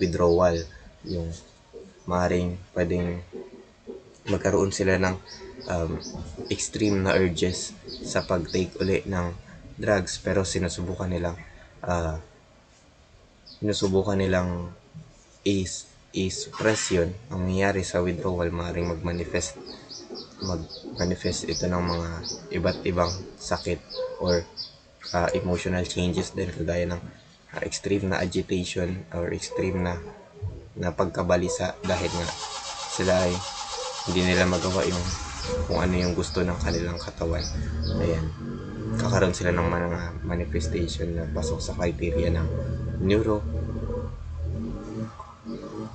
withdrawal. Yung maaaring pwedeng magkaroon sila ng extreme na urges sa pag-take uli ng drugs, pero sinusubukan nilang i-suppress yun. Ang nangyayari sa withdrawal, maaaring mag-manifest ito ng mga iba't ibang sakit or emotional changes din, kagaya ng extreme na agitation or extreme na pagkabalisa dahil nga sila ay hindi nila magawa yung kung ano yung gusto ng kanilang katawan. Ayan, kakaroon sila ng mga manifestation na pasok sa criteria ng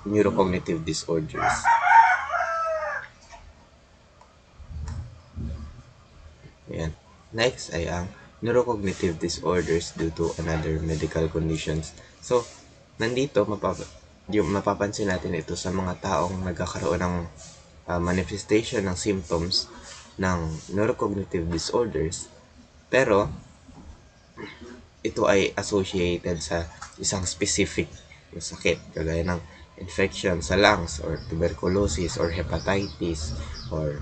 neurocognitive disorders. Ayan. Next ay ang neurocognitive disorders due to another medical conditions. So, nandito mapapansin natin ito sa mga taong nagkakaroon ng manifestation ng symptoms ng neurocognitive disorders, pero ito ay associated sa isang specific na sakit, kagaya ng infection sa lungs or tuberculosis or hepatitis or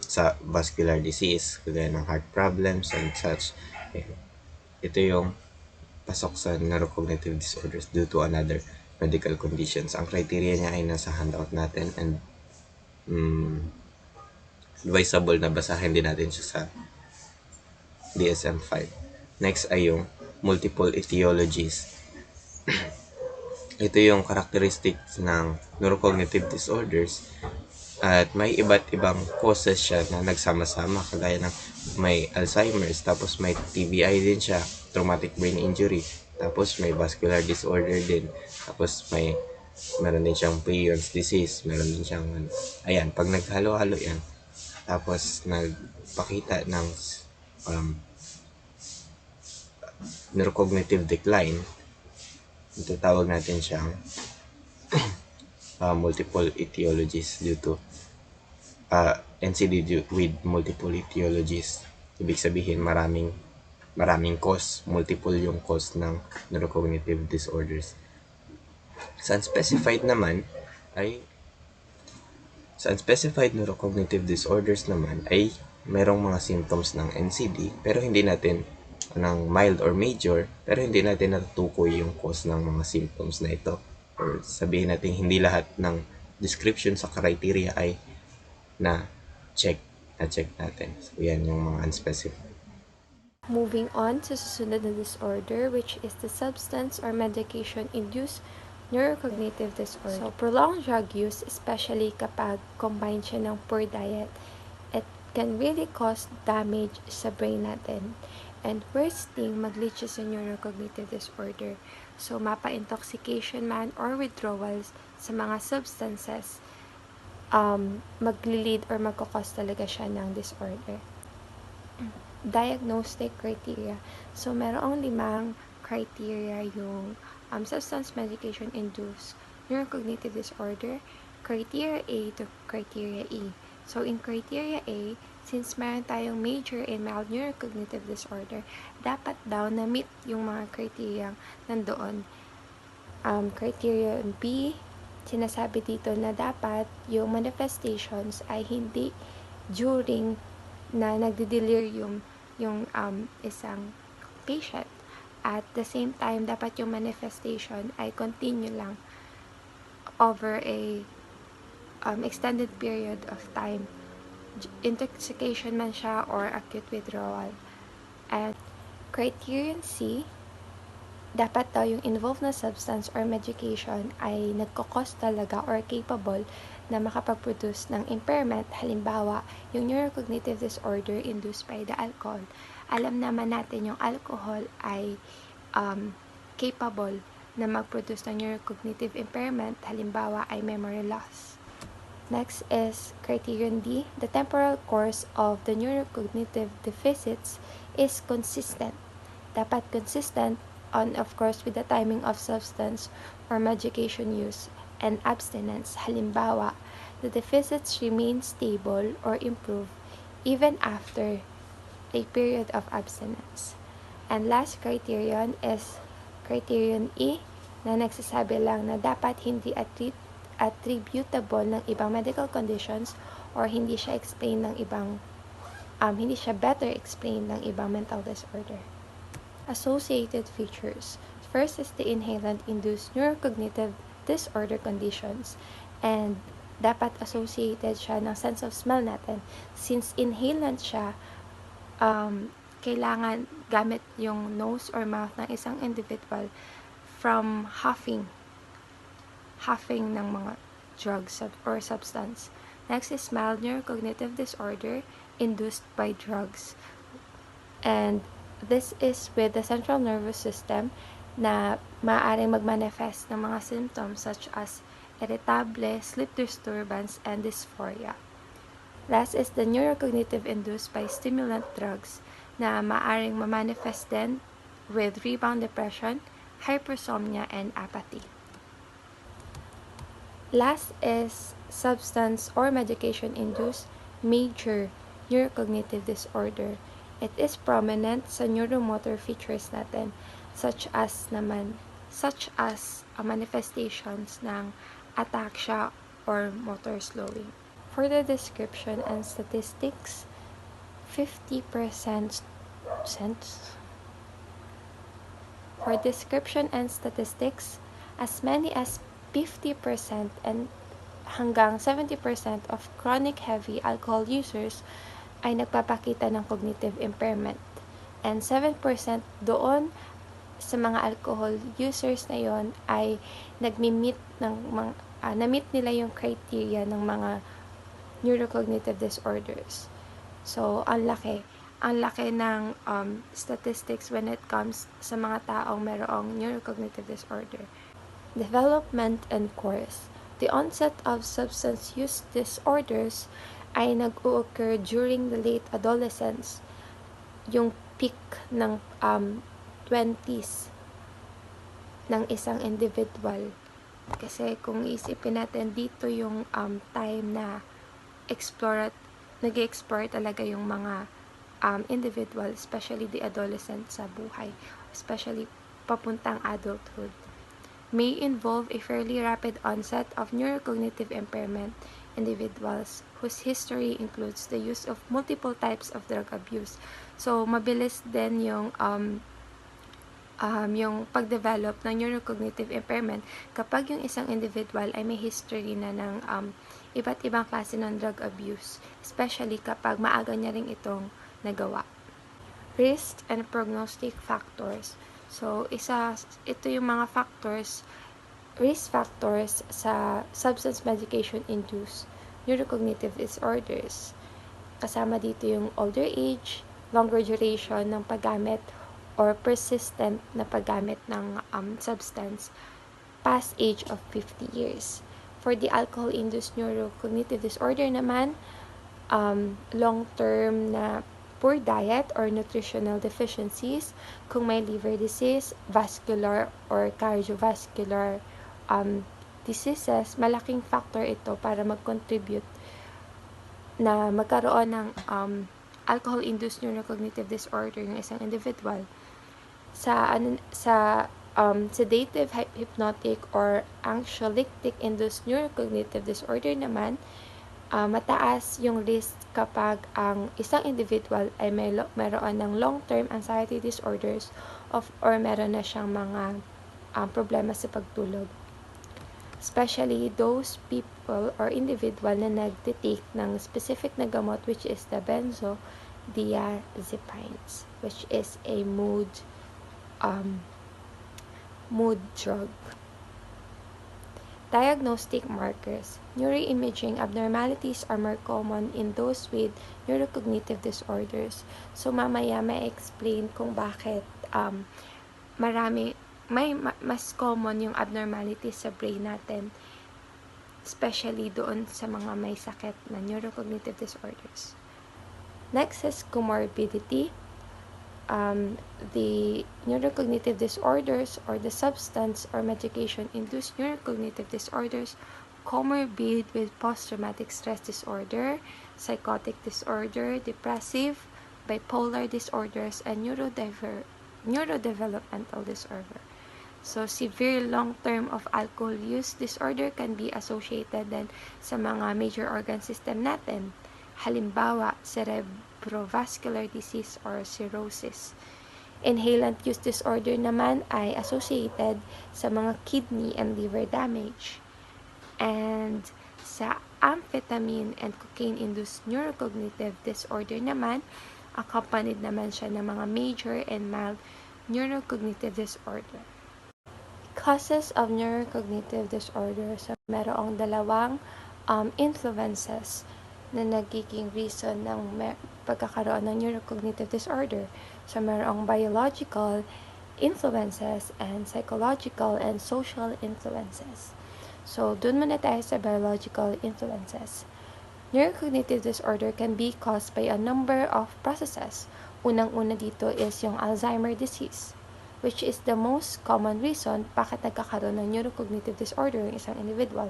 sa vascular disease, kagaya ng heart problems and such. Ito yung pasok sa neurocognitive disorders due to another medical conditions. Ang criteria niya ay nasa handout natin, and advisable na basahin din natin siya sa DSM-5. Next ay yung multiple etiologies. Ito yung characteristics ng neurocognitive disorders, at may iba't ibang causes siya na nagsama-sama, kagaya ng may Alzheimer's, tapos may TBI din siya, traumatic brain injury, tapos may vascular disorder din, tapos meron din siyang Brion's disease, meron din siyang ayan, pag naghalo-halo yan, tapos nagpakita ng neurocognitive decline, ito tawag natin siyang multiple etiologies due to NCD with multiple etiologies. Ibig sabihin maraming cause, multiple yung cause ng neurocognitive disorders. Sa unspecified neurocognitive disorders naman ay merong mga symptoms ng NCD, pero hindi natin ng mild or major, pero hindi natin natutukoy yung cause ng mga symptoms na ito, or sabihin natin hindi lahat ng description sa criteria ay na-check natin. So, yan yung mga unspecified. Moving on sa susunod na disorder, which is the substance or medication-induced neurocognitive disorder. So, prolonged drug use, especially kapag combined siya ng poor diet, it can really cause damage sa brain natin. And worst thing, mag-lead siya sa neurocognitive disorder. So, mapa-intoxication man or withdrawals sa mga substances, mag-lead or magkakos talaga siya ng disorder. Diagnostic criteria. So, merong 5 criteria yung substance medication-induced neurocognitive disorder, criteria A to criteria E. So, in criteria A, since meron tayong major and mild neurocognitive disorder, dapat daw na-meet yung mga criteria nandoon. Criteria B, sinasabi dito na dapat yung manifestations ay hindi during na nagde-delirium yung isang patient. At the same time, dapat yung manifestation ay continue lang over a extended period of time. Intoxication man siya or acute withdrawal. And criterion C, dapat daw yung involved na substance or medication ay nagkakos talaga or capable na makapag-produce ng impairment. Halimbawa, yung neurocognitive disorder induced by the alcohol. Alam naman natin yung alcohol ay capable na mag-produce ng neurocognitive impairment. Halimbawa ay memory loss. Next is criterion D. The temporal course of the neurocognitive deficits is consistent. Dapat consistent on, of course, with the timing of substance or medication use and abstinence. Halimbawa, the deficits remain stable or improve even after a period of abstinence. And last criterion is criterion E, na nagsasabi lang na dapat hindi attributable ng ibang medical conditions or hindi siya better explained ng ibang mental disorder. Associated features. First is the inhalant-induced neurocognitive disorder conditions, and dapat associated siya ng sense of smell natin. Since inhalant siya, kailangan gamit yung nose or mouth ng isang individual from huffing ng mga drugs or substance. Next is mild neurocognitive disorder induced by drugs. And this is with the central nervous system na maaaring magmanifest ng mga symptoms such as irritable, sleep disturbance, and dysphoria. Last is the neurocognitive induced by stimulant drugs na maaaring mamanifest din with rebound depression, hypersomnia, and apathy. Last is substance or medication-induced major neurocognitive disorder. It is prominent sa neuromotor features natin such as manifestations ng ataxia or motor slowing. For the description and statistics, 50% for description and statistics, as many as 50% and hanggang 70% of chronic heavy alcohol users ay nagpapakita ng cognitive impairment. And 7% doon sa mga alcohol users na yon ay na-meet nila yung criteria ng mga neurocognitive disorders. So, ang laki ng statistics when it comes sa mga taong mayroong neurocognitive disorder. Development and course. The onset of substance use disorders ay nag-occur during the late adolescence, yung peak ng 20s ng isang individual. Kasi kung isipin natin, dito yung time na nag-explore talaga yung mga individual, especially the adolescent sa buhay, especially papuntang adulthood. May involve a fairly rapid onset of neurocognitive impairment individuals whose history includes the use of multiple types of drug abuse. So, mabilis din yung pag-develop ng neurocognitive impairment kapag yung isang individual ay may history na ng iba't ibang klase ng drug abuse, especially kapag maaga niya rin itong nagawa. Risk and prognostic factors. So, ito yung mga risk factors sa substance medication-induced neurocognitive disorders. Kasama dito yung older age, longer duration ng paggamit, or persistent na paggamit ng substance past age of 50 years. For the alcohol-induced neurocognitive disorder naman, long-term na poor diet or nutritional deficiencies, kung may liver disease, vascular or cardiovascular diseases, malaking factor ito para mag-contribute na magkaroon ng alcohol-induced neurocognitive disorder ng isang individual. Sa sedative, hypnotic, or anxiolytic-induced neurocognitive disorder naman, mataas yung risk kapag ang isang individual ay mayroon ng long-term anxiety disorders or meron na siyang mga problema sa pagtulog. Especially those people or individual na nagtitake ng specific na gamot, which is the benzodiazepines, which is a mood drug. Diagnostic markers. Neuroimaging abnormalities are more common in those with neurocognitive disorders. So, mamaya may explain kung bakit mas common yung abnormalities sa brain natin, especially doon sa mga may sakit na neurocognitive disorders. Next is comorbidity. The neurocognitive disorders or the substance or medication-induced neurocognitive disorders comorbid with post-traumatic stress disorder, psychotic disorder, depressive, bipolar disorders, and neurodevelopmental disorder. So, severe long-term of alcohol use disorder can be associated din sa mga major organ system natin. Halimbawa, cerebrovascular disease or cirrhosis. Inhalant use disorder naman ay associated sa mga kidney and liver damage. And sa amphetamine and cocaine-induced neurocognitive disorder naman, accompanied naman siya ng mga major and mild neurocognitive disorder. Causes of neurocognitive disorder. So, merong dalawang influences na nagiging reason ng pagkakaroon ng neurocognitive disorder. So, merong biological influences and psychological and social influences. So, dun muna tayo sa biological influences. Neurocognitive disorder can be caused by a number of processes. Unang-una dito is yung Alzheimer's disease, which is the most common reason bakit nagkakaroon ng neurocognitive disorder yung isang individual.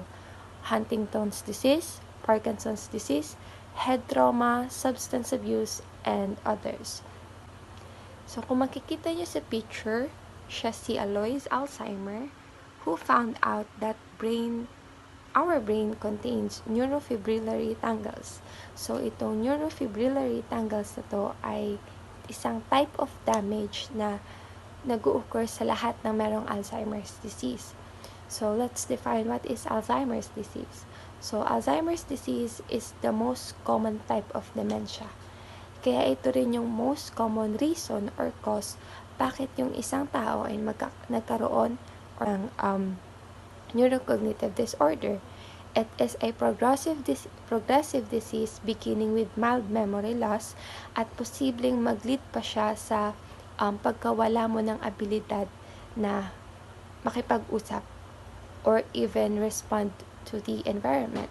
Huntington's disease, Parkinson's disease, head trauma, substance abuse, and others. So, kung makikita nyo sa picture, siya si Alois Alzheimer, who found out that our brain contains neurofibrillary tangles. So, itong neurofibrillary tangles na to ay isang type of damage na nag-occur sa lahat ng merong Alzheimer's disease. So, let's define what is Alzheimer's disease. So, Alzheimer's disease is the most common type of dementia. Kaya ito rin yung most common reason or cause bakit yung isang tao ay nagkaroon ng neurocognitive disorder. It is a progressive disease beginning with mild memory loss at posibleng mag-lead pa siya sa pagkawala mo ng abilidad na makipag-usap or even respond to the environment.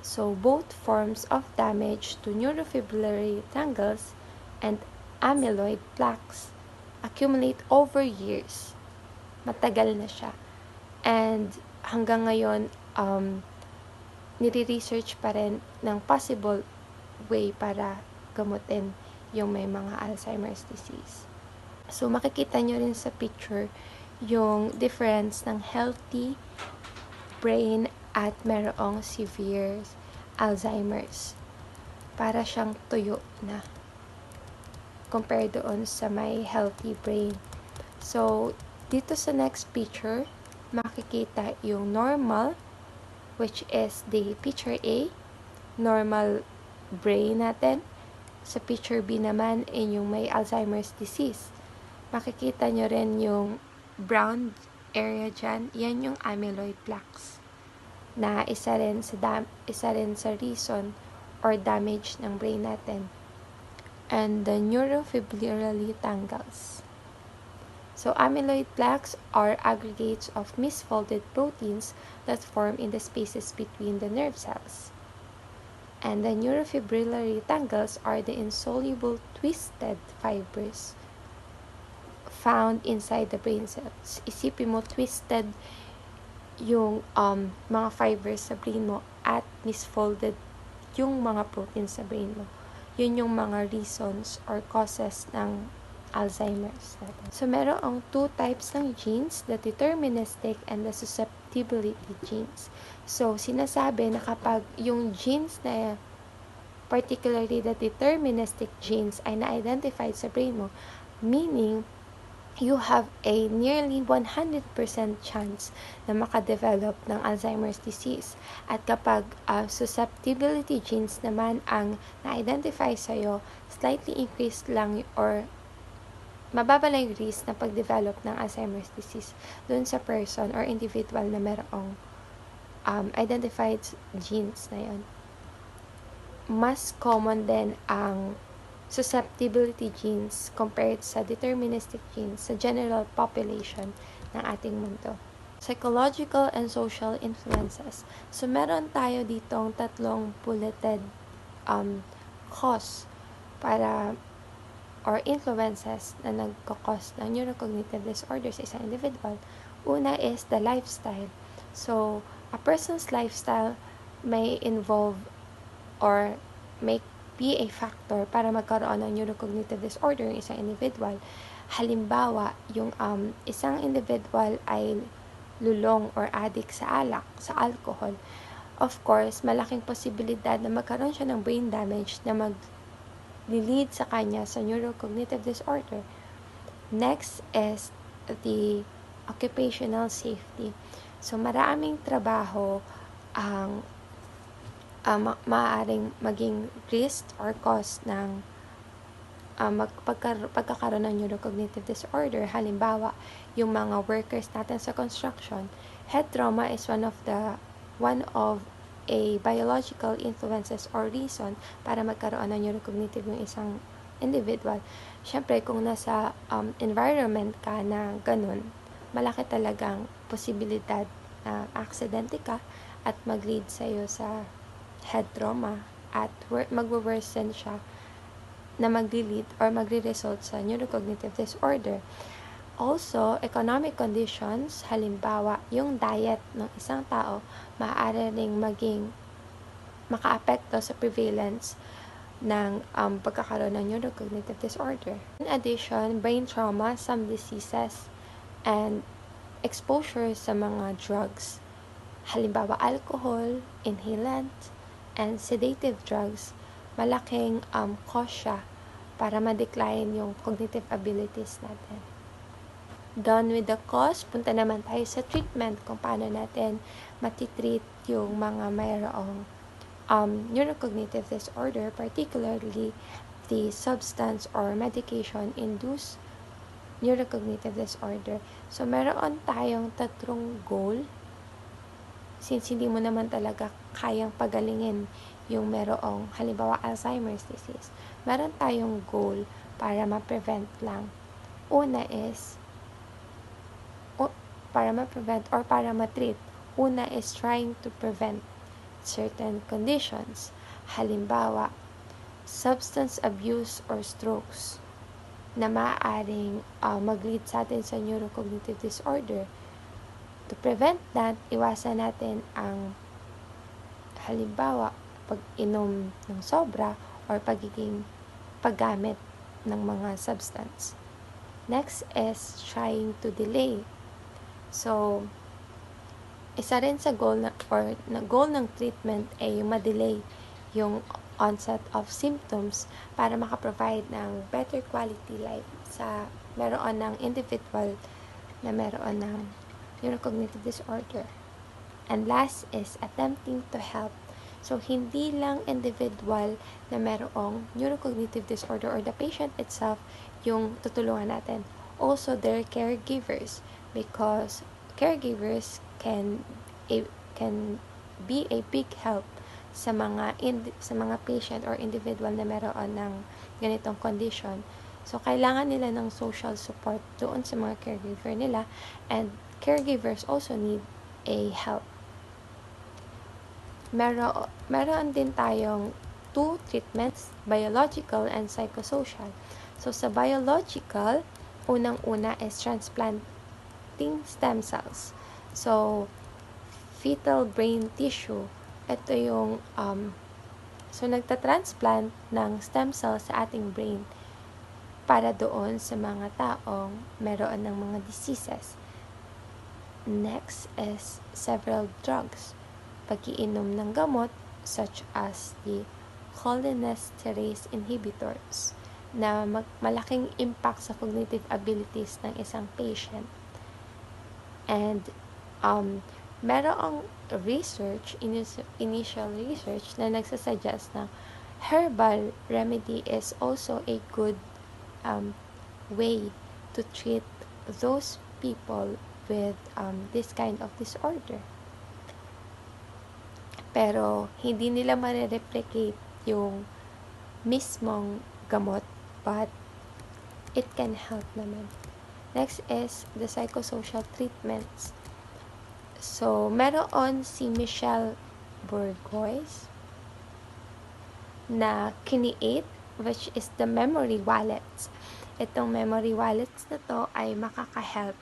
So, both forms of damage to neurofibrillary tangles and amyloid plaques accumulate over years. Matagal na siya. And hanggang ngayon, nire-research pa rin ng possible way para gamutin yung may mga Alzheimer's disease. So, makikita nyo rin sa picture yung difference ng healthy brain at merong severe Alzheimer's. Para siyang tuyo na compared doon sa may healthy brain. So, dito sa next picture, makikita yung normal, which is the picture A, normal brain natin. Sa picture B naman, yung may Alzheimer's disease. Makikita nyo rin yung brown area dyan, yan yung amyloid plaques na isa rin sa reason or damage ng brain natin. And the neurofibrillary tangles. So, amyloid plaques are aggregates of misfolded proteins that form in the spaces between the nerve cells. And the neurofibrillary tangles are the insoluble twisted fibers found inside the brain cells. Isipin mo, twisted yung mga fibers sa brain mo at misfolded yung mga proteins sa brain mo. Yun yung mga reasons or causes ng Alzheimer's natin. So, merong two types ng genes, the deterministic and the susceptibility genes. So, sinasabi na kapag yung genes na particularly the deterministic genes ay na-identified sa brain mo, meaning you have a nearly 100% chance na makadevelop ng Alzheimer's disease. At kapag susceptibility genes naman ang na-identify sa'yo, slightly increased lang or mababa lang yung risk na pag-develop ng Alzheimer's disease dun sa person or individual na merong identified genes na yun. Mas common din ang susceptibility genes compared sa deterministic genes sa general population ng ating mundo. Psychological and social influences. So, meron tayo ditong tatlong bulleted cause para or influences na nagkakos ng neurocognitive disorders sa isang individual. Una is the lifestyle. So, a person's lifestyle may involve or may be a factor para magkaroon ng neurocognitive disorder yung isang individual. Halimbawa, yung isang individual ay lulong or addict sa alak, sa alcohol. Of course, malaking posibilidad na magkaroon siya ng brain damage na mag-lead sa kanya sa neurocognitive disorder. Next is the occupational safety. So, maraming trabaho ang maaaring maging risk or cause ng pagkakaroon ng neurocognitive disorder. Halimbawa, yung mga workers natin sa construction, head trauma is one of a biological influences or reason para magkaroon ng neurocognitive yung isang individual. Siyempre, kung nasa environment ka na ganun, malaki talagang posibilidad na aksidente ka at mag-lead sa'yo sa head trauma at magwo-worsen siya na mag-lead or magre-result sa neurocognitive disorder. Also, economic conditions, halimbawa, yung diet ng isang tao, maaari ring maka-apekto sa prevalence ng pagkakaroon ng neurocognitive disorder. In addition, brain trauma, some diseases, and exposure sa mga drugs, halimbawa alcohol, inhalant, and sedative drugs, malaking cause siya para ma-decline yung cognitive abilities natin. Done with the cause, punta naman tayo sa treatment kung paano natin matitreat yung mga mayroong neurocognitive disorder, particularly the substance or medication-induced neurocognitive disorder. So, meron tayong tatlong goal. Since hindi mo naman talaga kayang pagalingin yung merong, halimbawa, Alzheimer's disease, meron tayong goal para ma-prevent lang. Una is, para ma-prevent or para ma-treat, una is trying to prevent certain conditions. Halimbawa, substance abuse or strokes na maaaring mag-lead sa atin sa neurocognitive disorder. To prevent that, iwasan natin ang halimbawa, pag-inom ng sobra or paggamit ng mga substance. Next is trying to delay. So, isa rin sa goal ng treatment ay yung ma-delay yung onset of symptoms para maka-provide ng better quality life sa meron ng individual na meron ng neurocognitive disorder. And last is attempting to help. So, hindi lang individual na merong neurocognitive disorder or the patient itself yung tutulungan natin. Also, their caregivers, because caregivers can be a big help sa mga patient or individual na meron ng ganitong condition. So, kailangan nila ng social support doon sa mga caregiver nila, and caregivers also need a help. Meron din tayong two treatments, biological and psychosocial. So, sa biological, unang-una is transplanting stem cells. So, fetal brain tissue. Ito yung, so nagtatransplant ng stem cells sa ating brain. para doon sa mga taong meron ng mga diseases. Next is several drugs. Pag-iinom ng gamot such as the cholinesterase inhibitors na malaking impact sa cognitive abilities ng isang patient. And merong research, initial research na nagsasuggest na herbal remedy is also a good way to treat those people with this kind of disorder. Pero hindi nila ma-replicate yung mismong gamot, but it can help naman. Next is the psychosocial treatments. So, meron si Michelle Bourgois na create, which is the memory wallets. Itong memory wallets na to ay makaka-help.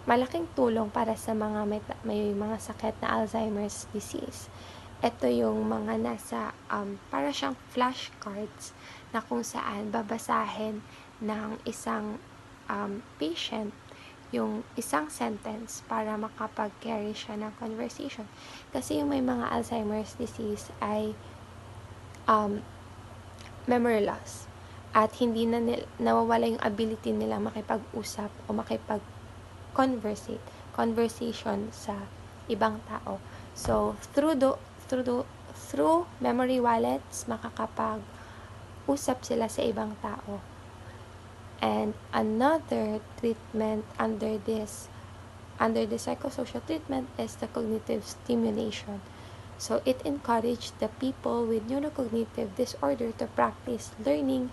Malaking tulong para sa mga may mga sakit na Alzheimer's disease. Ito yung mga nasa, para siyang flashcards na kung saan babasahin ng isang patient yung isang sentence para makapag-carry siya ng conversation. Kasi yung may mga Alzheimer's disease ay memory loss. At hindi na nawawala yung ability nila makipag-usap o conversation sa ibang tao. So, through memory wallets, makakapag-usap sila sa ibang tao. And another treatment under the psychosocial treatment is the cognitive stimulation. So, it encouraged the people with neurocognitive disorder to practice learning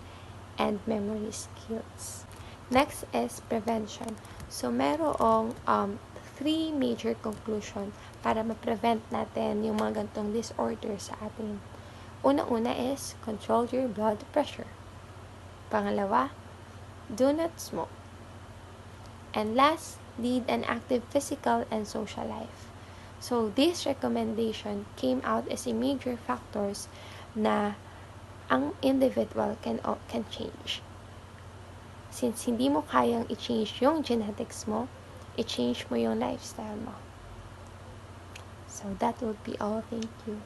and memory skills. Next is prevention. So, merong 3 major conclusion para ma-prevent natin yung mga gantong disorder sa atin. Una-una is control your blood pressure. Pangalawa, do not smoke. And last, lead an active physical and social life. So, this recommendation came out as a major factors na ang individual can change. Since hindi mo kayang i-change yung genetics mo, i-change mo yung lifestyle mo. So, that would be all. Thank you.